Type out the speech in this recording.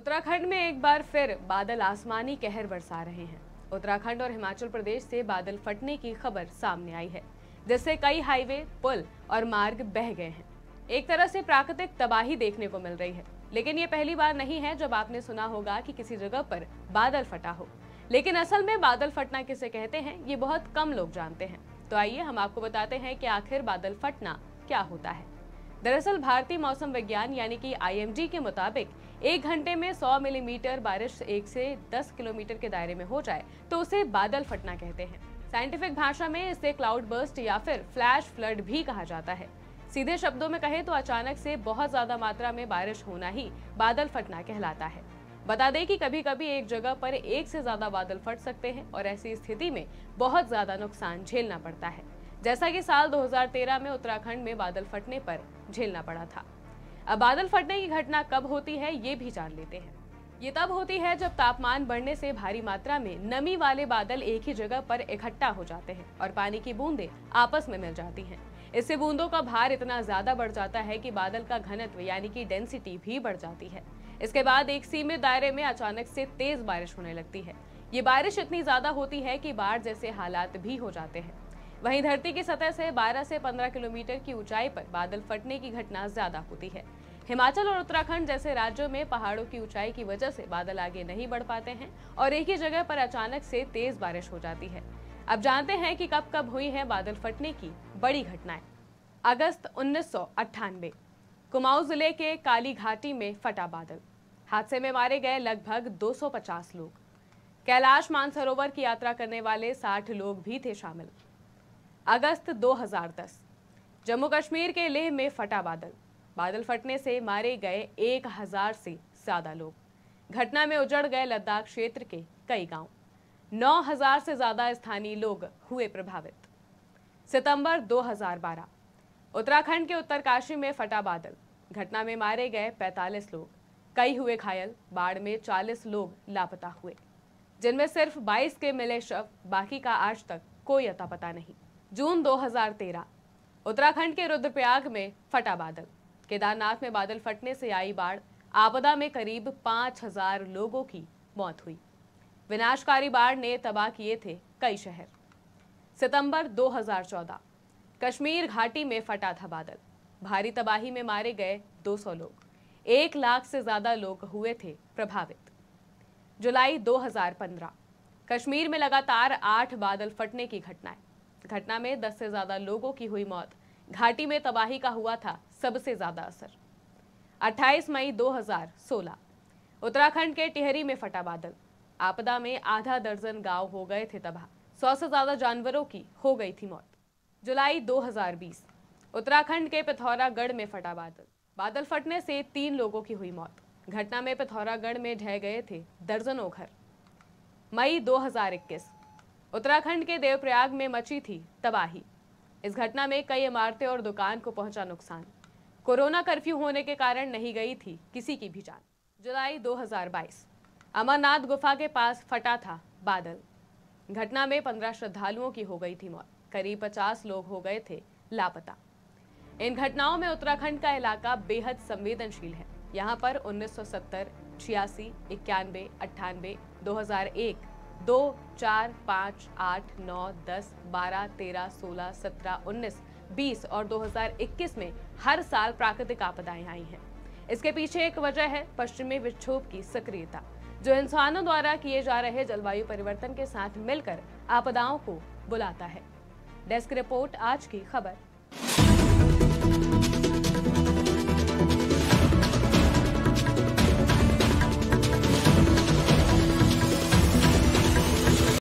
उत्तराखंड में एक बार फिर बादल आसमानी कहर बरसा रहे हैं। उत्तराखंड और हिमाचल प्रदेश से बादल फटने की खबर सामने आई है, जिससे कई हाईवे, पुल और मार्ग बह गए हैं। एक तरह से प्राकृतिक तबाही देखने को मिल रही है। लेकिन ये पहली बार नहीं है जब आपने सुना होगा कि किसी जगह पर बादल फटा हो। लेकिन असल में बादल फटना किसे कहते हैं, ये बहुत कम लोग जानते हैं। तो आइए हम आपको बताते हैं कि आखिर बादल फटना क्या होता है। दरअसल भारतीय मौसम विज्ञान यानी कि IMD के मुताबिक 1 घंटे में 100 मिलीमीटर बारिश 1 से 10 किलोमीटर के दायरे में हो जाए तो उसे बादल फटना कहते हैं। साइंटिफिक भाषा में इसे क्लाउड बर्स्ट या फिर फ्लैश फ्लड भी कहा जाता है। सीधे शब्दों में कहें तो अचानक से बहुत ज्यादा मात्रा में बारिश होना ही बादल फटना कहलाता है। बता दें कि कभी कभी एक जगह पर एक से ज्यादा बादल फट सकते हैं और ऐसी स्थिति में बहुत ज्यादा नुकसान झेलना पड़ता है, जैसा कि साल 2013 में उत्तराखंड में बादल फटने पर झेलना पड़ा था। अब बादल फटने की घटना कब होती है ये भी जान लेते हैं। ये तब होती है जब तापमान बढ़ने से भारी मात्रा में नमी वाले बादल एक ही जगह पर इकट्ठा हो जाते हैं और पानी की बूंदें आपस में मिल जाती हैं। इससे बूंदों का भार इतना ज्यादा बढ़ जाता है कि बादल का घनत्व यानी कि डेंसिटी भी बढ़ जाती है। इसके बाद एक सीमित दायरे में अचानक से तेज बारिश होने लगती है। ये बारिश इतनी ज्यादा होती है कि बाढ़ जैसे हालात भी हो जाते हैं। वहीं धरती की सतह से 12 से 15 किलोमीटर की ऊंचाई पर बादल फटने की घटना ज्यादा होती है। हिमाचल और उत्तराखंड जैसे राज्यों में पहाड़ों की ऊंचाई की वजह से बादल आगे नहीं बढ़ पाते हैं और एक ही जगह पर अचानक से तेज बारिश हो जाती है। अब जानते हैं कि कब कब हुई है बादल फटने की बड़ी घटनाएं। अगस्त 1998 कुमाऊं जिले के काली घाटी में फटा बादल। हादसे में मारे गए लगभग 250 लोग। कैलाश मानसरोवर की यात्रा करने वाले 60 लोग भी थे शामिल। अगस्त 2010 जम्मू कश्मीर के लेह में फटा बादल। बादल फटने से मारे गए 1000 से ज्यादा लोग। घटना में उजड़ गए लद्दाख क्षेत्र के कई गांव। 9000 से ज्यादा स्थानीय लोग हुए प्रभावित। सितंबर 2012 उत्तराखंड के उत्तरकाशी में फटा बादल। घटना में मारे गए 45 लोग, कई हुए घायल। बाढ़ में 40 लोग लापता हुए, जिनमें सिर्फ 22 के मिले शव, बाकी का आज तक कोई अता पता नहीं। जून 2013 उत्तराखंड के रुद्रप्रयाग में फटा बादल। केदारनाथ में बादल फटने से आई बाढ़। आपदा में करीब 5000 लोगों की मौत हुई। विनाशकारी बाढ़ ने तबाह किए थे कई शहर। सितंबर 2014 कश्मीर घाटी में फटा था बादल। भारी तबाही में मारे गए 200 लोग। 1 लाख से ज्यादा लोग हुए थे प्रभावित। जुलाई 2015 कश्मीर में लगातार 8 बादल फटने की घटनाएं। घटना में 10 से ज्यादा लोगों की हुई मौत। घाटी में तबाही का हुआ था सबसे ज्यादा असर। 28 मई 2016 उत्तराखंड के टिहरी में फटा बादल। आपदा में आधा दर्जन गांव हो गए थे तबाह। 100 से ज्यादा जानवरों की हो गई थी मौत। जुलाई 2020 उत्तराखंड के पिथौरागढ़ में फटा बादल। बादल फटने से 3 लोगों की हुई मौत। घटना में पिथौरागढ़ में ढह गए थे दर्जनों घर। मई 2021 उत्तराखंड के देवप्रयाग में मची थी तबाही। इस घटना में कई इमारतें और दुकान को पहुंचा नुकसान। कोरोना कर्फ्यू होने के कारण नहीं गई थी किसी की भी जान। जुलाई 2022 अमरनाथ गुफा के पास फटा था बादल। घटना में 15 श्रद्धालुओं की हो गई थी मौत। करीब 50 लोग हो गए थे लापता। इन घटनाओं में उत्तराखंड का इलाका बेहद संवेदनशील है। यहाँ पर 1970, 86, 91, 98, 2001, 2, 4, 5, 8, 9, 10, 12, 13, 16, 17, 19, 20 और 2021 में हर साल प्राकृतिक आपदाएं आई हैं। इसके पीछे एक वजह है पश्चिमी विक्षोभ की सक्रियता, जो इंसानों द्वारा किए जा रहे जलवायु परिवर्तन के साथ मिलकर आपदाओं को बुलाता है। डेस्क रिपोर्ट, आज की खबर।